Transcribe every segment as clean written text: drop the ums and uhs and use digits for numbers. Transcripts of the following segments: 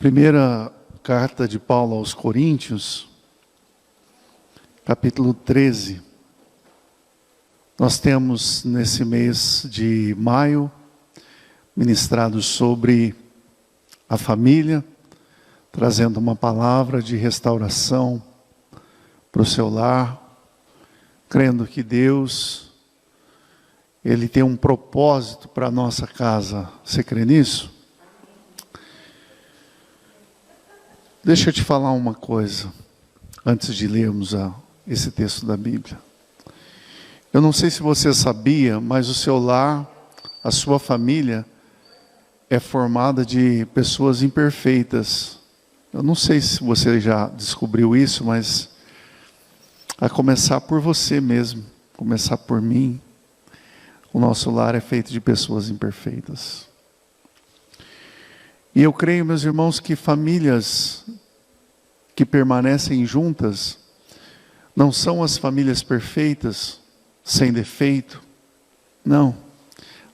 Primeira carta de Paulo aos Coríntios, capítulo 13. Nós temos nesse mês de maio ministrado sobre a família, trazendo uma palavra de restauração para o seu lar, crendo que Deus, Ele tem um propósito para a nossa casa. Você crê nisso? Deixa eu te falar uma coisa, antes de lermos esse texto da Bíblia. Eu não sei se você sabia, mas o seu lar, a sua família, é formada de pessoas imperfeitas. Eu não sei se você já descobriu isso, mas a começar por você mesmo, começar por mim, o nosso lar é feito de pessoas imperfeitas. E eu creio, meus irmãos, que famílias que permanecem juntas não são as famílias perfeitas, sem defeito. Não.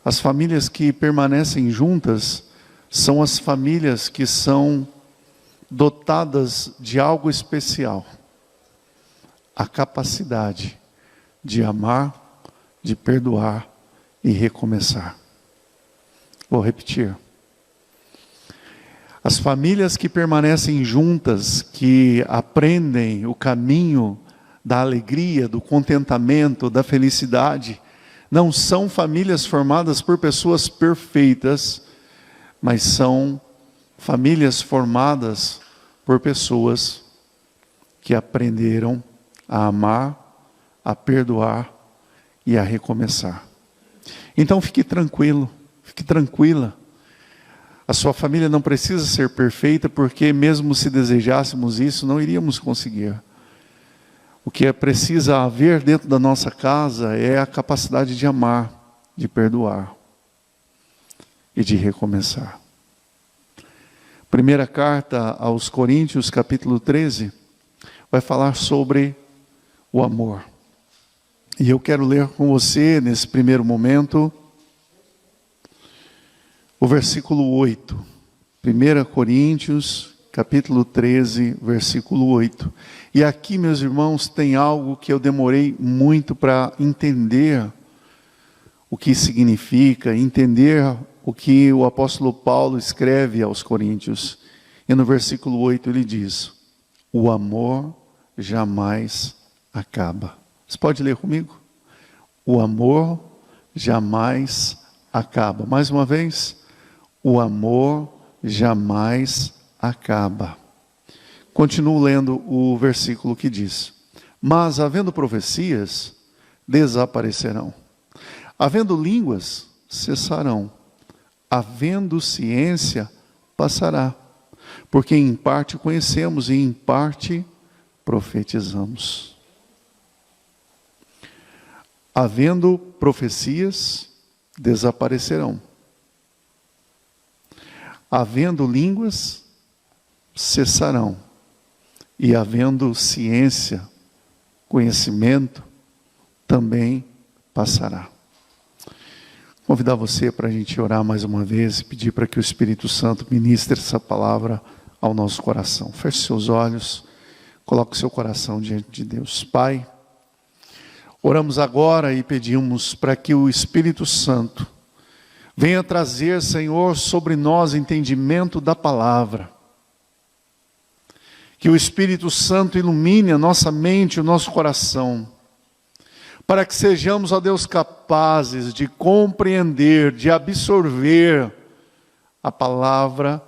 As famílias que permanecem juntas são as famílias que são dotadas de algo especial. A capacidade de amar, de perdoar e recomeçar. Vou repetir. As famílias que permanecem juntas, que aprendem o caminho da alegria, do contentamento, da felicidade, não são famílias formadas por pessoas perfeitas, mas são famílias formadas por pessoas que aprenderam a amar, a perdoar e a recomeçar. Então fique tranquilo, fique tranquila. A sua família não precisa ser perfeita, porque mesmo se desejássemos isso, não iríamos conseguir. O que precisa haver dentro da nossa casa é a capacidade de amar, de perdoar e de recomeçar. Primeira carta aos Coríntios, capítulo 13, vai falar sobre o amor. E eu quero ler com você, nesse primeiro momento, o versículo 8, 1 Coríntios, capítulo 13, versículo 8. E aqui, meus irmãos, tem algo que eu demorei muito para entender o que significa, entender o que o apóstolo Paulo escreve aos Coríntios. E no versículo 8 ele diz: o amor jamais acaba. Você pode ler comigo? O amor jamais acaba. Mais uma vez. O amor jamais acaba. Continuo lendo o versículo que diz: mas havendo profecias, desaparecerão. Havendo línguas, cessarão. Havendo ciência, passará. Porque em parte conhecemos e em parte profetizamos. Havendo profecias, desaparecerão. Havendo línguas, cessarão. E havendo ciência, conhecimento, também passará. Convidar você para a gente orar mais uma vez e pedir para que o Espírito Santo ministre essa palavra ao nosso coração. Feche seus olhos, coloque seu coração diante de Deus. Pai, oramos agora e pedimos para que o Espírito Santo venha trazer, Senhor, sobre nós entendimento da palavra. Que o Espírito Santo ilumine a nossa mente, o nosso coração, para que sejamos, ó Deus, capazes de compreender, de absorver a palavra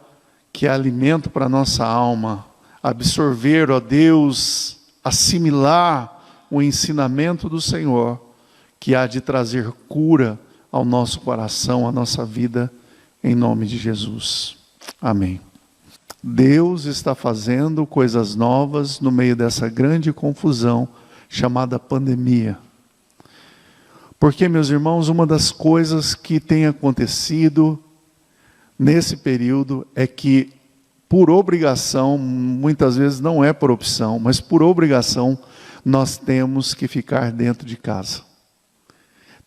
que é alimento para a nossa alma. Absorver, ó Deus, assimilar o ensinamento do Senhor, que há de trazer cura ao nosso coração, à nossa vida, em nome de Jesus. Amém. Deus está fazendo coisas novas no meio dessa grande confusão chamada pandemia. Porque, meus irmãos, uma das coisas que tem acontecido nesse período é que, por obrigação, muitas vezes não é por opção, mas por obrigação, nós temos que ficar dentro de casa.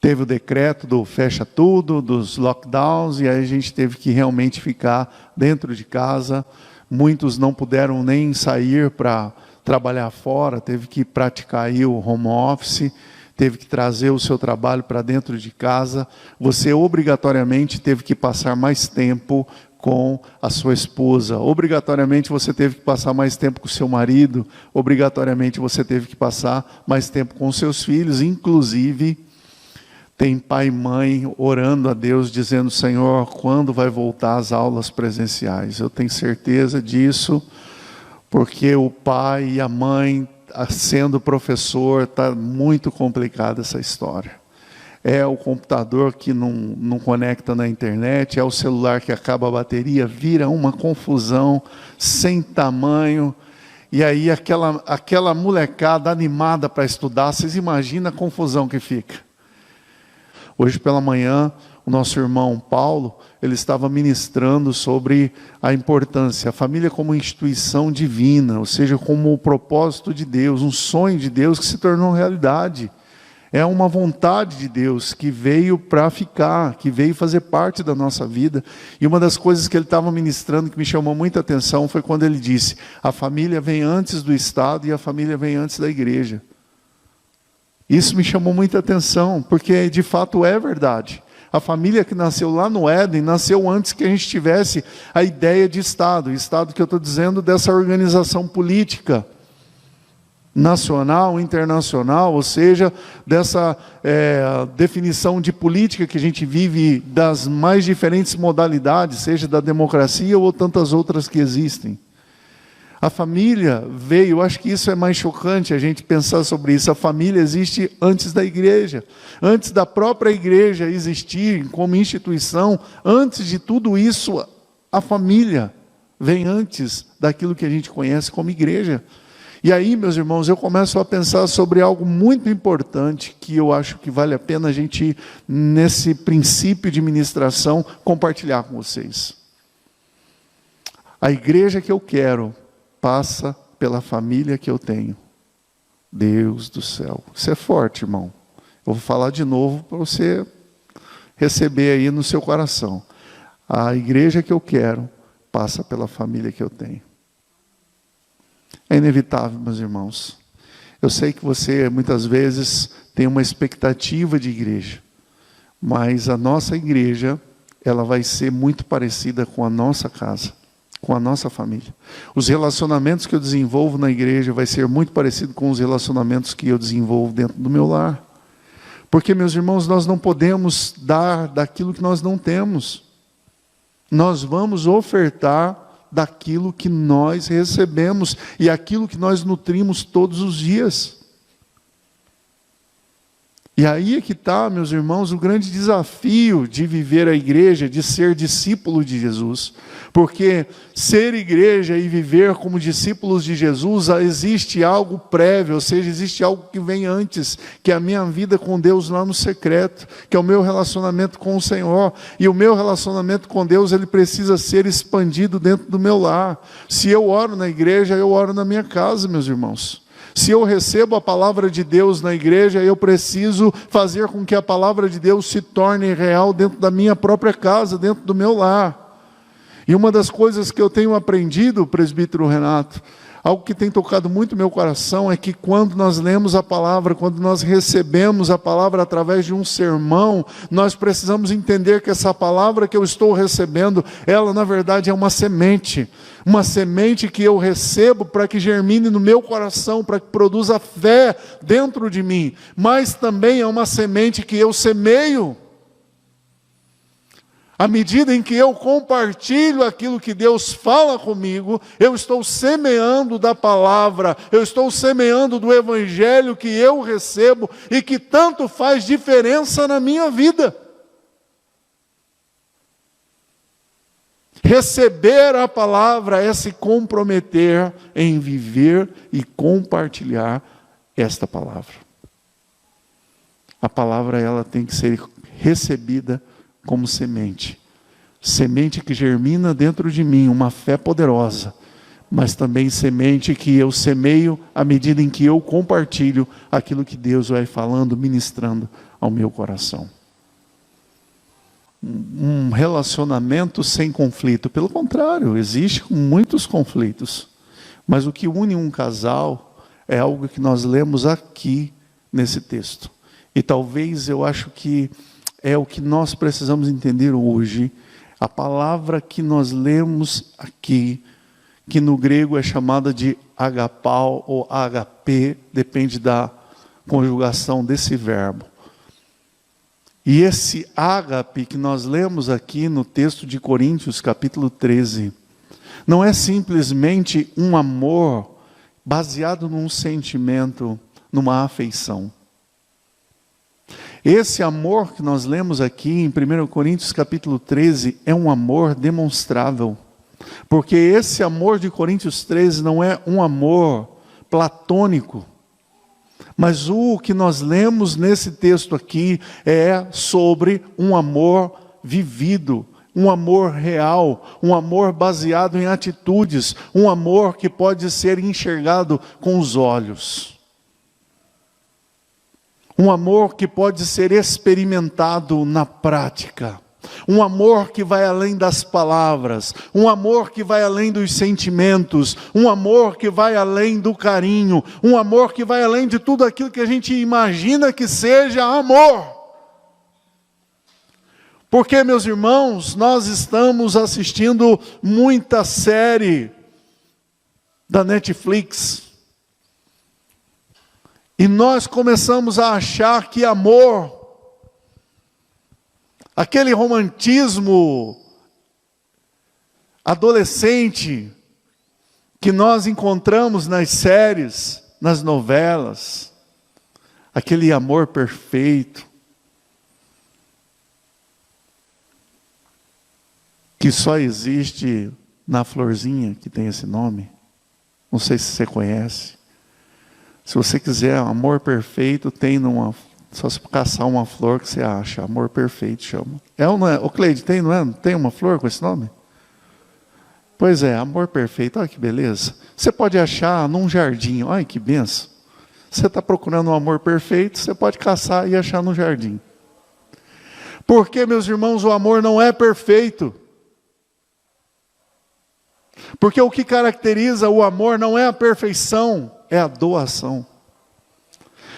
Teve o decreto do fecha tudo, dos lockdowns, e aí a gente teve que realmente ficar dentro de casa. Muitos não puderam nem sair para trabalhar fora, teve que praticar aí o home office, teve que trazer o seu trabalho para dentro de casa. Você obrigatoriamente teve que passar mais tempo com a sua esposa. Obrigatoriamente você teve que passar mais tempo com o seu marido. Obrigatoriamente você teve que passar mais tempo com os seus filhos. Inclusive, tem pai e mãe orando a Deus, dizendo: Senhor, quando vai voltar as aulas presenciais? Eu tenho certeza disso, porque o pai e a mãe, sendo professor, está muito complicada essa história. É o computador que não conecta na internet, é o celular que acaba a bateria, vira uma confusão sem tamanho. E aí aquela molecada animada para estudar, vocês imaginam a confusão que fica. Hoje pela manhã, o nosso irmão Paulo, ele estava ministrando sobre a importância, a família como instituição divina, ou seja, como o propósito de Deus, um sonho de Deus que se tornou realidade. É uma vontade de Deus que veio para ficar, que veio fazer parte da nossa vida. E uma das coisas que ele estava ministrando que me chamou muita atenção foi quando ele disse: a família vem antes do Estado e a família vem antes da igreja. Isso me chamou muita atenção, porque de fato é verdade. A família que nasceu lá no Éden, nasceu antes que a gente tivesse a ideia de Estado. O Estado que eu estou dizendo dessa organização política, nacional, internacional, ou seja, dessa definição de política que a gente vive das mais diferentes modalidades, seja da democracia ou tantas outras que existem. A família veio, eu acho que isso é mais chocante a gente pensar sobre isso. A família existe antes da igreja, antes da própria igreja existir como instituição. Antes de tudo isso, a família vem antes daquilo que a gente conhece como igreja. E aí, meus irmãos, eu começo a pensar sobre algo muito importante que eu acho que vale a pena a gente, nesse princípio de ministração, compartilhar com vocês. A igreja que eu quero passa pela família que eu tenho. Deus do céu. Isso é forte, irmão. Eu vou falar de novo para você receber aí no seu coração. A igreja que eu quero passa pela família que eu tenho. É inevitável, meus irmãos. Eu sei que você muitas vezes tem uma expectativa de igreja, mas a nossa igreja, ela vai ser muito parecida com a nossa casa, com a nossa família. Os relacionamentos que eu desenvolvo na igreja vai ser muito parecido com os relacionamentos que eu desenvolvo dentro do meu lar. Porque, meus irmãos, nós não podemos dar daquilo que nós não temos. Nós vamos ofertar daquilo que nós recebemos e aquilo que nós nutrimos todos os dias. E aí é que está, meus irmãos, o grande desafio de viver a igreja, de ser discípulo de Jesus. Porque ser igreja e viver como discípulos de Jesus, existe algo prévio, ou seja, existe algo que vem antes, que é a minha vida com Deus lá no secreto, que é o meu relacionamento com o Senhor. E o meu relacionamento com Deus, ele precisa ser expandido dentro do meu lar. Se eu oro na igreja, eu oro na minha casa, meus irmãos. Se eu recebo a palavra de Deus na igreja, eu preciso fazer com que a palavra de Deus se torne real dentro da minha própria casa, dentro do meu lar. E uma das coisas que eu tenho aprendido, presbítero Renato, algo que tem tocado muito meu coração, é que quando nós lemos a palavra, quando nós recebemos a palavra através de um sermão, nós precisamos entender que essa palavra que eu estou recebendo, ela na verdade é uma semente que eu recebo para que germine no meu coração, para que produza fé dentro de mim, mas também é uma semente que eu semeio. À medida em que eu compartilho aquilo que Deus fala comigo, eu estou semeando da palavra, eu estou semeando do evangelho que eu recebo e que tanto faz diferença na minha vida. Receber a palavra é se comprometer em viver e compartilhar esta palavra. A palavra, ela tem que ser recebida como semente. Semente que germina dentro de mim uma fé poderosa, mas também semente que eu semeio à medida em que eu compartilho aquilo que Deus vai falando, ministrando ao meu coração. Um relacionamento sem conflito, pelo contrário, existe muitos conflitos, mas o que une um casal é algo que nós lemos aqui nesse texto, e talvez eu acho que é o que nós precisamos entender hoje. A palavra que nós lemos aqui, que no grego é chamada de agapau ou HP, depende da conjugação desse verbo. E esse ágape que nós lemos aqui no texto de Coríntios, capítulo 13, não é simplesmente um amor baseado num sentimento, numa afeição. Esse amor que nós lemos aqui em 1 Coríntios capítulo 13 é um amor demonstrável. Porque esse amor de Coríntios 13 não é um amor platônico. Mas o que nós lemos nesse texto aqui é sobre um amor vivido, um amor real, um amor baseado em atitudes, um amor que pode ser enxergado com os olhos. Um amor que pode ser experimentado na prática. Um amor que vai além das palavras. Um amor que vai além dos sentimentos. Um amor que vai além do carinho. Um amor que vai além de tudo aquilo que a gente imagina que seja amor. Porque, meus irmãos, nós estamos assistindo muita série da Netflix. E nós começamos a achar que amor, aquele romantismo adolescente que nós encontramos nas séries, nas novelas, aquele amor perfeito, que só existe na florzinha que tem esse nome. Não sei se você conhece. Se você quiser amor perfeito, tem numa... Só se caçar uma flor que você acha. Amor perfeito chama. É ou não é? Ô Cleide, tem, não é? Tem uma flor com esse nome? Pois é, amor perfeito. Olha que beleza. Você pode achar num jardim. Olha que benção. Você está procurando um amor perfeito, você pode caçar e achar no jardim. Porque, meus irmãos, o amor não é perfeito. Porque o que caracteriza o amor não é a perfeição, é a doação.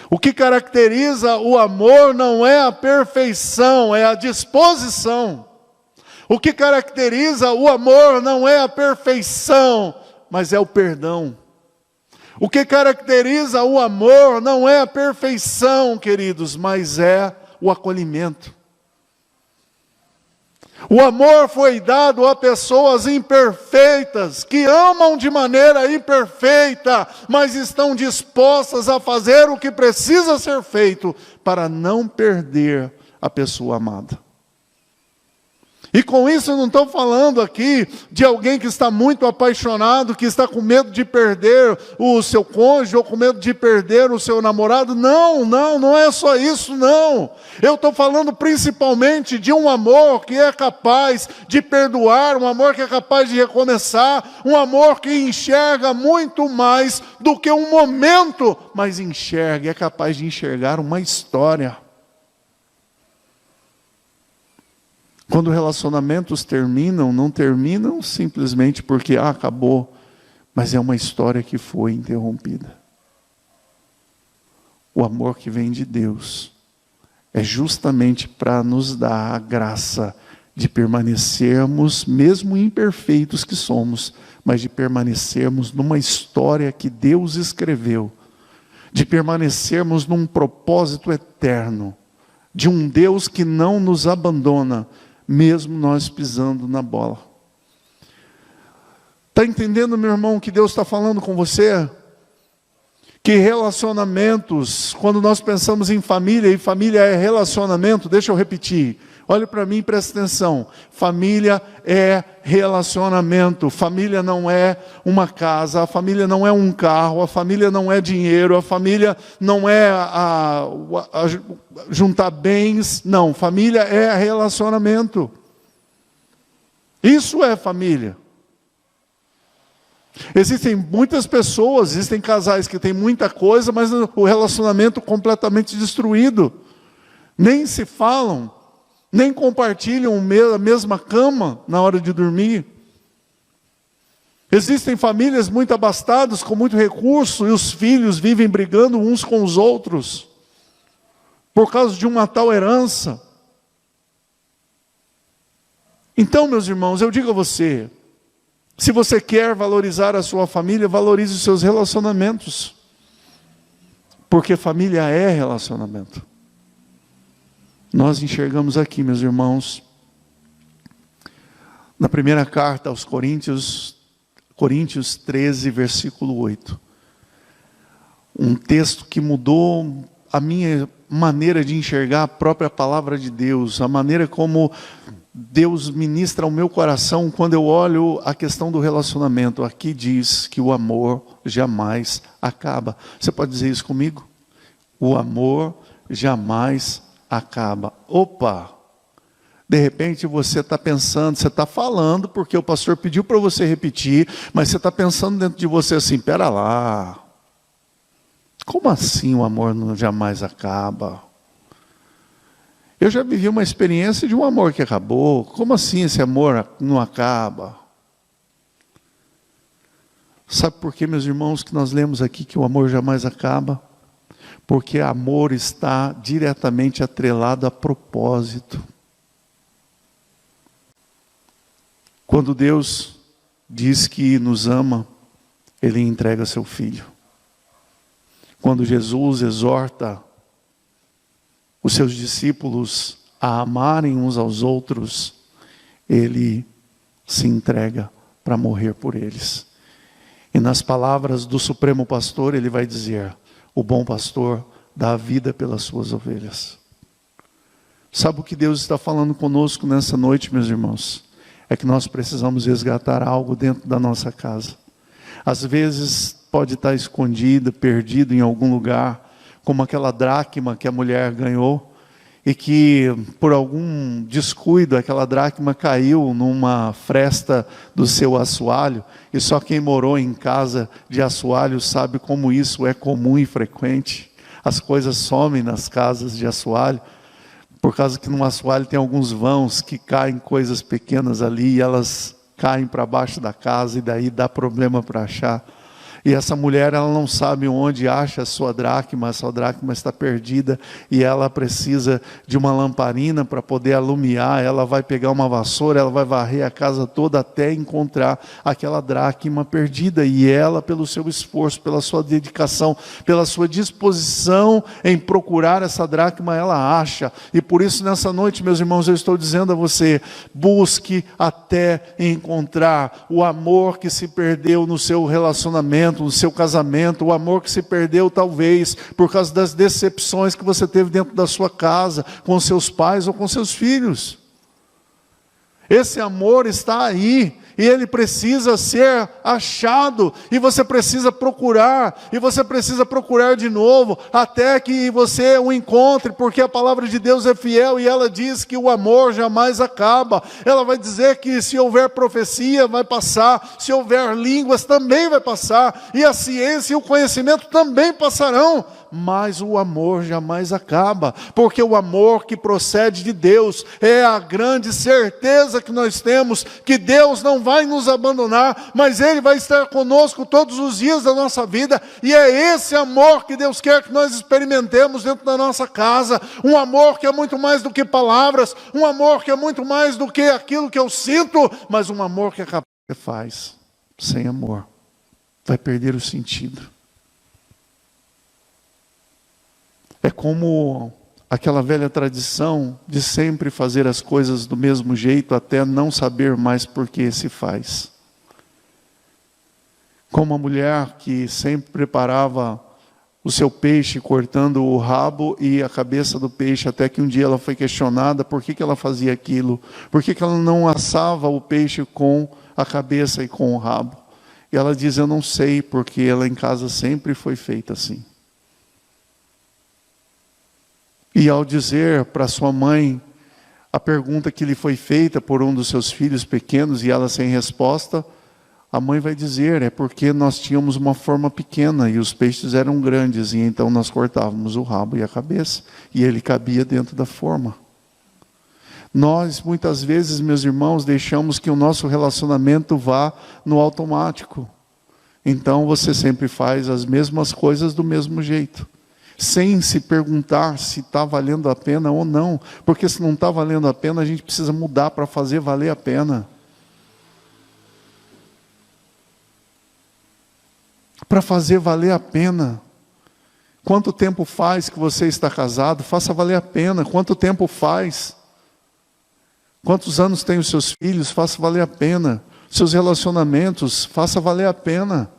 O que caracteriza o amor não é a perfeição, é a disposição. O que caracteriza o amor não é a perfeição, mas é o perdão. O que caracteriza o amor não é a perfeição, queridos, mas é o acolhimento. O amor foi dado a pessoas imperfeitas, que amam de maneira imperfeita, mas estão dispostas a fazer o que precisa ser feito para não perder a pessoa amada. E com isso eu não estou falando aqui de alguém que está muito apaixonado, que está com medo de perder o seu cônjuge ou com medo de perder o seu namorado. Não é só isso, não. Eu estou falando principalmente de um amor que é capaz de perdoar, um amor que é capaz de recomeçar, um amor que enxerga muito mais do que um momento, mas enxerga, é capaz de enxergar uma história. Quando relacionamentos terminam, não terminam simplesmente porque acabou, mas é uma história que foi interrompida. O amor que vem de Deus é justamente para nos dar a graça de permanecermos, mesmo imperfeitos que somos, mas de permanecermos numa história que Deus escreveu, de permanecermos num propósito eterno, de um Deus que não nos abandona, mesmo nós pisando na bola. Está entendendo, meu irmão, que Deus está falando com você? Que relacionamentos, quando nós pensamos em família, e família é relacionamento, deixa eu repetir, olhe para mim e preste atenção, família é relacionamento, família não é uma casa, a família não é um carro, a família não é dinheiro, a família não é juntar bens, não, família é relacionamento. Isso é família. Existem muitas pessoas, existem casais que têm muita coisa, mas o relacionamento completamente destruído. Nem se falam, nem compartilham a mesma cama na hora de dormir. Existem famílias muito abastadas, com muito recurso, e os filhos vivem brigando uns com os outros, por causa de uma tal herança. Então, meus irmãos, eu digo a você, se você quer valorizar a sua família, valorize os seus relacionamentos. Porque família é relacionamento. Nós enxergamos aqui, meus irmãos, na primeira carta aos Coríntios 13, versículo 8. Um texto que mudou a minha maneira de enxergar a própria palavra de Deus, a maneira como Deus ministra ao meu coração quando eu olho a questão do relacionamento. Aqui diz que o amor jamais acaba. Você pode dizer isso comigo? O amor jamais acaba. Opa! De repente você está pensando, você está falando, porque o pastor pediu para você repetir, mas você está pensando dentro de você assim, pera lá, como assim o amor não jamais acaba? Eu já vivi uma experiência de um amor que acabou, como assim esse amor não acaba? Sabe por que, meus irmãos, que nós lemos aqui que o amor jamais acaba? Porque amor está diretamente atrelado a propósito. Quando Deus diz que nos ama, Ele entrega seu Filho. Quando Jesus exorta os seus discípulos a amarem uns aos outros, Ele se entrega para morrer por eles. E nas palavras do Supremo Pastor, Ele vai dizer, o bom pastor dá a vida pelas suas ovelhas. Sabe o que Deus está falando conosco nessa noite, meus irmãos? É que nós precisamos resgatar algo dentro da nossa casa. Às vezes pode estar escondido, perdido em algum lugar, como aquela dracma que a mulher ganhou, e que por algum descuido aquela dracma caiu numa fresta do seu assoalho, e só quem morou em casa de assoalho sabe como isso é comum e frequente. As coisas somem nas casas de assoalho, por causa que no assoalho tem alguns vãos que caem coisas pequenas ali, e elas caem para baixo da casa, e daí dá problema para achar. E essa mulher, ela não sabe onde acha a sua dracma está perdida, e ela precisa de uma lamparina para poder alumiar. Ela vai pegar uma vassoura, ela vai varrer a casa toda até encontrar aquela dracma perdida, e ela, pelo seu esforço, pela sua dedicação, pela sua disposição em procurar essa dracma, ela acha. E por isso nessa noite, meus irmãos, eu estou dizendo a você, busque até encontrar o amor que se perdeu no seu relacionamento, no seu casamento, o amor que se perdeu talvez por causa das decepções que você teve dentro da sua casa, com seus pais ou com seus filhos. Esse amor está aí, e ele precisa ser achado, e você precisa procurar, e você precisa procurar de novo, até que você o encontre, porque a palavra de Deus é fiel, e ela diz que o amor jamais acaba. Ela vai dizer que se houver profecia vai passar, se houver línguas também vai passar, e a ciência e o conhecimento também passarão, mas o amor jamais acaba, porque o amor que procede de Deus é a grande certeza que nós temos, que Deus não vai nos abandonar, mas Ele vai estar conosco todos os dias da nossa vida, e é esse amor que Deus quer que nós experimentemos dentro da nossa casa, um amor que é muito mais do que palavras, um amor que é muito mais do que aquilo que eu sinto, mas um amor que é capaz de faz. Sem amor, vai perder o sentido. É como aquela velha tradição de sempre fazer as coisas do mesmo jeito até não saber mais por que se faz. Como a mulher que sempre preparava o seu peixe cortando o rabo e a cabeça do peixe, até que um dia ela foi questionada por que ela fazia aquilo, por que ela não assava o peixe com a cabeça e com o rabo. E ela diz, eu não sei, porque ela em casa sempre foi feita assim. E ao dizer para sua mãe a pergunta que lhe foi feita por um dos seus filhos pequenos, e ela sem resposta, A mãe vai dizer, é porque nós tínhamos uma forma pequena e os peixes eram grandes, e então nós cortávamos o rabo e a cabeça, e ele cabia dentro da forma. Nós, muitas vezes, meus irmãos, deixamos que o nosso relacionamento vá no automático. Então você sempre faz as mesmas coisas do mesmo jeito, sem se perguntar se está valendo a pena ou não, porque se não está valendo a pena, a gente precisa mudar para fazer valer a pena. Para fazer valer a pena. Quanto tempo faz que você está casado? Faça valer a pena. Quanto tempo faz? Quantos anos tem os seus filhos? Faça valer a pena. Seus relacionamentos, faça valer a pena.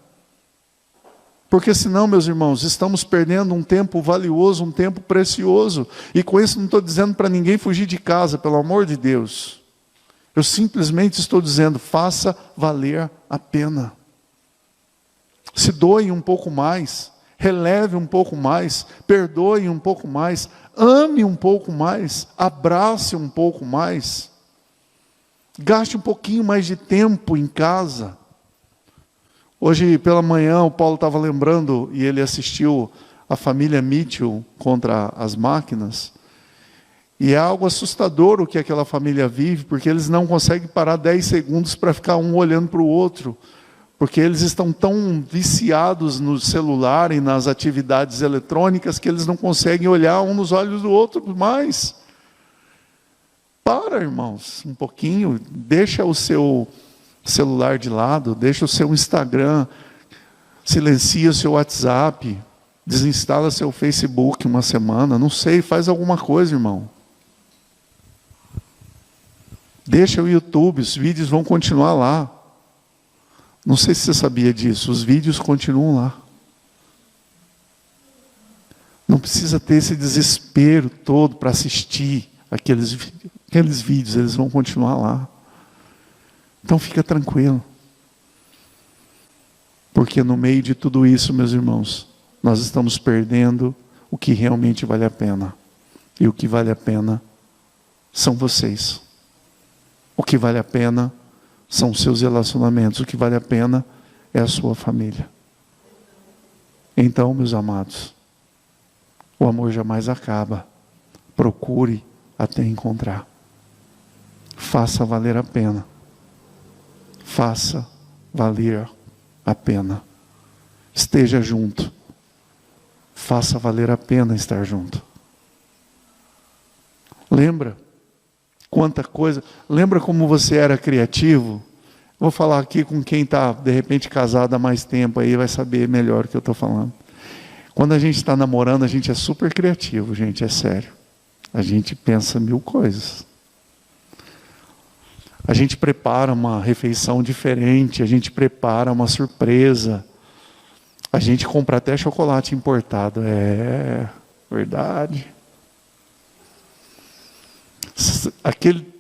Porque senão, meus irmãos, estamos perdendo um tempo valioso, um tempo precioso. E com isso não estou dizendo para ninguém fugir de casa, pelo amor de Deus. Eu simplesmente estou dizendo, faça valer a pena. Se doe um pouco mais, releve um pouco mais, perdoe um pouco mais, ame um pouco mais, abrace um pouco mais. Gaste um pouquinho mais de tempo em casa. Hoje pela manhã o Paulo estava lembrando, e ele assistiu a família Mitchell contra as máquinas. E é algo assustador o que aquela família vive, porque eles não conseguem parar 10 segundos para ficar um olhando para o outro. Porque eles estão tão viciados no celular e nas atividades eletrônicas que eles não conseguem olhar um nos olhos do outro mais. Para, irmãos, um pouquinho, deixa o seu celular de lado, deixa o seu Instagram, silencia o seu WhatsApp, desinstala seu Facebook uma semana, não sei, faz alguma coisa, irmão. Deixa o YouTube, os vídeos vão continuar lá. Não sei se você sabia disso, os vídeos continuam lá. Não precisa ter esse desespero todo para assistir aqueles vídeos, eles vão continuar lá. Então fica tranquilo. Porque no meio de tudo isso, meus irmãos, nós estamos perdendo o que realmente vale a pena. E o que vale a pena são vocês. O que vale a pena são os seus relacionamentos. O que vale a pena é a sua família. Então, meus amados, o amor jamais acaba. Procure até encontrar. Faça valer a pena. Faça valer a pena. Esteja junto. Faça valer a pena estar junto. Lembra? Quanta coisa. Lembra como você era criativo? Vou falar aqui com quem está, de repente, casado há mais tempo, aí vai saber melhor o que eu estou falando. Quando a gente está namorando, a gente é super criativo, gente, é sério. A gente pensa 1000 coisas. A gente prepara uma refeição diferente, a gente prepara uma surpresa. A gente compra até chocolate importado. É verdade. Aquele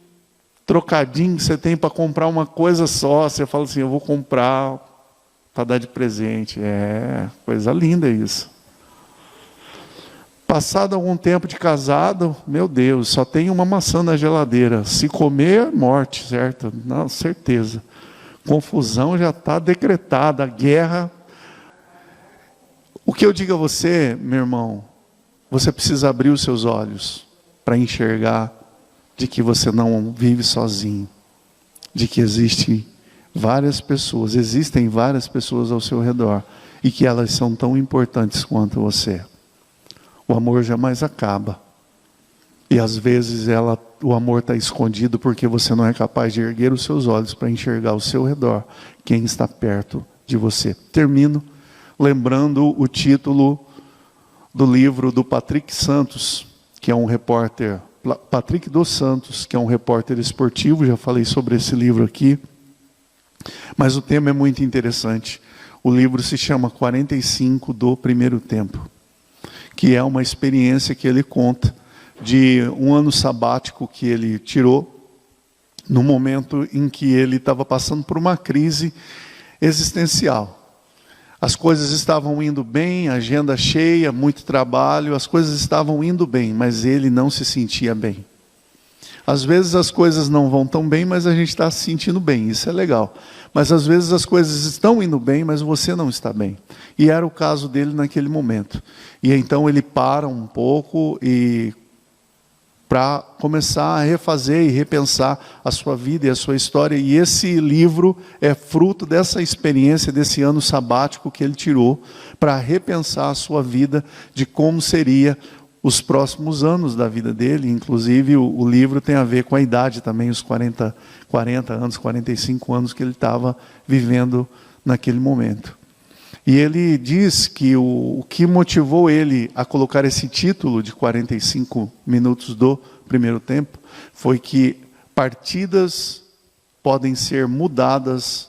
trocadinho que você tem para comprar uma coisa só, você fala assim, eu vou comprar para dar de presente. É, coisa linda isso. Passado algum tempo de casado, meu Deus, só tem uma maçã na geladeira. Se comer, morte, certo? Não, certeza. Confusão já está decretada, a guerra. O que eu digo a você, meu irmão, você precisa abrir os seus olhos para enxergar de que você não vive sozinho, de que existem várias pessoas ao seu redor, e que elas são tão importantes quanto você. O amor jamais acaba. E às vezes o amor está escondido porque você não é capaz de erguer os seus olhos para enxergar ao seu redor quem está perto de você. Termino lembrando o título do livro do Patrick Santos, que é um repórter, Patrick dos Santos, que é um repórter esportivo, já falei sobre esse livro aqui, mas o tema é muito interessante. O livro se chama 45 do Primeiro Tempo, que é uma experiência que ele conta de um ano sabático que ele tirou, no momento em que ele estava passando por uma crise existencial. As coisas estavam indo bem, a agenda cheia, muito trabalho, as coisas estavam indo bem, mas ele não se sentia bem. Às vezes as coisas não vão tão bem, mas a gente está se sentindo bem, isso é legal. Mas às vezes as coisas estão indo bem, mas você não está bem. E era o caso dele naquele momento. E então ele para um pouco e para começar a refazer e repensar a sua vida e a sua história. E esse livro é fruto dessa experiência, desse ano sabático que ele tirou, para repensar a sua vida, de como seria os próximos anos da vida dele. Inclusive o livro tem a ver com a idade também, os 40 anos, 45 anos que ele estava vivendo naquele momento. E ele diz que o que motivou ele a colocar esse título de 45 minutos do primeiro tempo foi que partidas podem ser mudadas,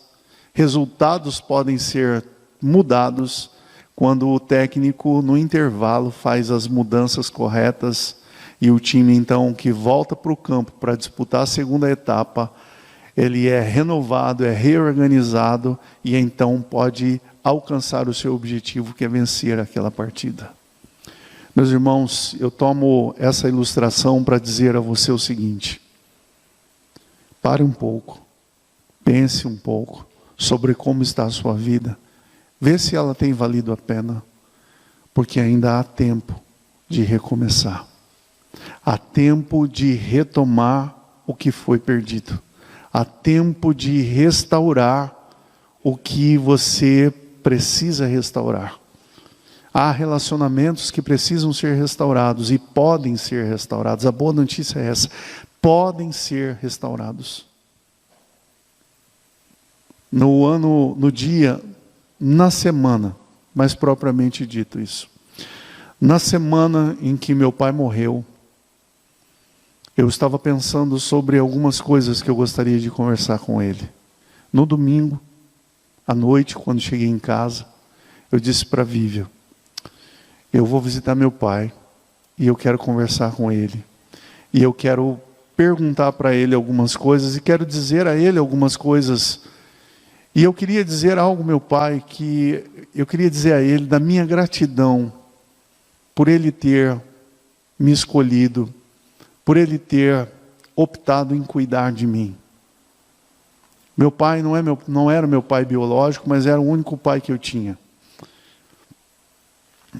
resultados podem ser mudados quando o técnico no intervalo faz as mudanças corretas e o time então que volta para o campo para disputar a segunda etapa, ele é renovado, é reorganizado e então pode alcançar o seu objetivo, que é vencer aquela partida. Meus irmãos, eu tomo essa ilustração para dizer a você o seguinte: pare um pouco, pense um pouco sobre como está a sua vida, vê se ela tem valido a pena, porque ainda há tempo de recomeçar, há tempo de retomar o que foi perdido, há tempo de restaurar o que você precisa restaurar. Há relacionamentos que precisam ser restaurados e podem ser restaurados. A boa notícia é essa: podem ser restaurados. No dia, na semana, mais propriamente dito isso, na semana em que meu pai morreu, eu estava pensando sobre algumas coisas que eu gostaria de conversar com ele. No domingo, à noite, quando cheguei em casa, eu disse para a Vivian: eu vou visitar meu pai e eu quero conversar com ele. E eu quero perguntar para ele algumas coisas e quero dizer a ele algumas coisas. E eu queria dizer algo, meu pai, que eu queria dizer a ele da minha gratidão por ele ter me escolhido, por ele ter optado em cuidar de mim. Meu pai não era meu pai biológico, mas era o único pai que eu tinha.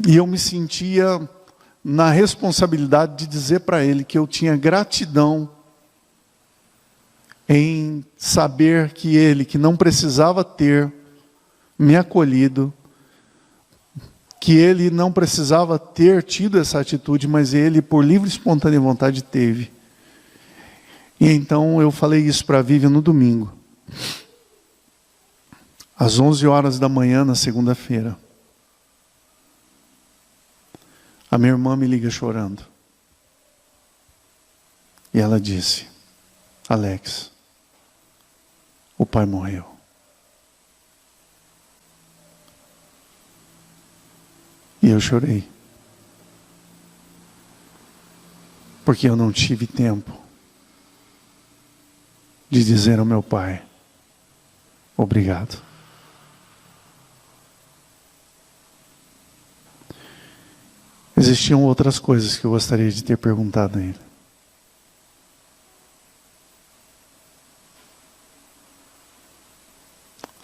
E eu me sentia na responsabilidade de dizer para ele que eu tinha gratidão em saber que ele, que não precisava ter me acolhido, que ele não precisava ter tido essa atitude, mas ele, por livre e espontânea vontade, teve. E então eu falei isso para a Vivian no domingo, às 11 horas da manhã, na segunda-feira. A minha irmã me liga chorando. E ela disse: Alex, o pai morreu. E eu chorei. Porque eu não tive tempo de dizer ao meu pai: obrigado. Existiam outras coisas que eu gostaria de ter perguntado a ele.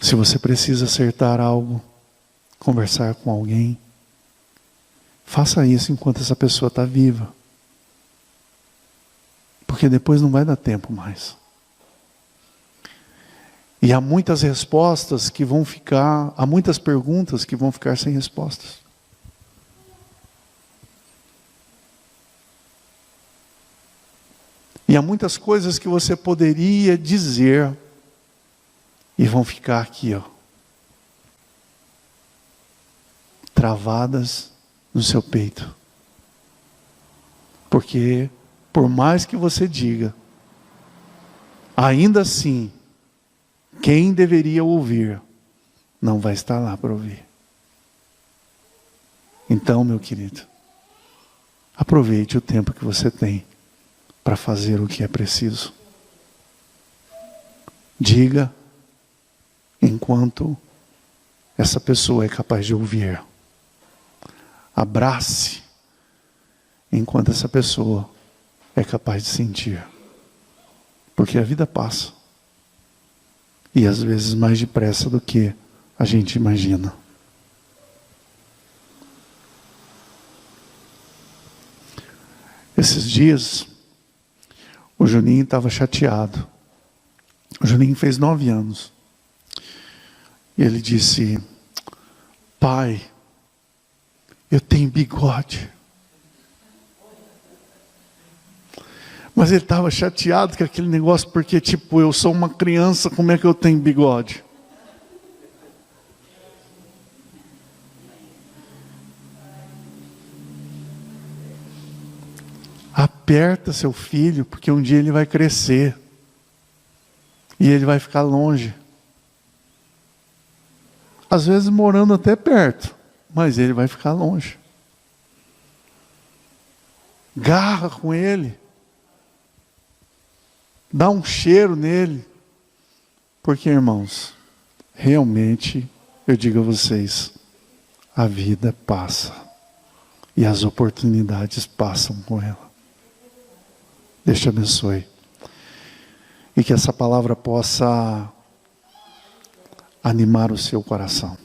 Se você precisa acertar algo, conversar com alguém, faça isso enquanto essa pessoa está viva. Porque depois não vai dar tempo mais. E há muitas respostas que vão ficar, há muitas perguntas que vão ficar sem respostas. E há muitas coisas que você poderia dizer e vão ficar aqui, travadas no seu peito. Porque, por mais que você diga, ainda assim, quem deveria ouvir não vai estar lá para ouvir. Então, meu querido, aproveite o tempo que você tem para fazer o que é preciso. Diga enquanto essa pessoa é capaz de ouvir. Abrace enquanto essa pessoa é capaz de sentir. Porque a vida passa. E às vezes mais depressa do que a gente imagina. Esses dias, o Juninho estava chateado. O Juninho fez 9 anos. E ele disse: pai, eu tenho bigode. Mas ele estava chateado com aquele negócio, porque tipo, eu sou uma criança, como é que eu tenho bigode? Aperta seu filho, porque um dia ele vai crescer. E ele vai ficar longe. Às vezes morando até perto, mas ele vai ficar longe. Garra com ele. Dá um cheiro nele. Porque, irmãos, realmente, eu digo a vocês, a vida passa. E as oportunidades passam com ela. Deus te abençoe. E que essa palavra possa animar o seu coração.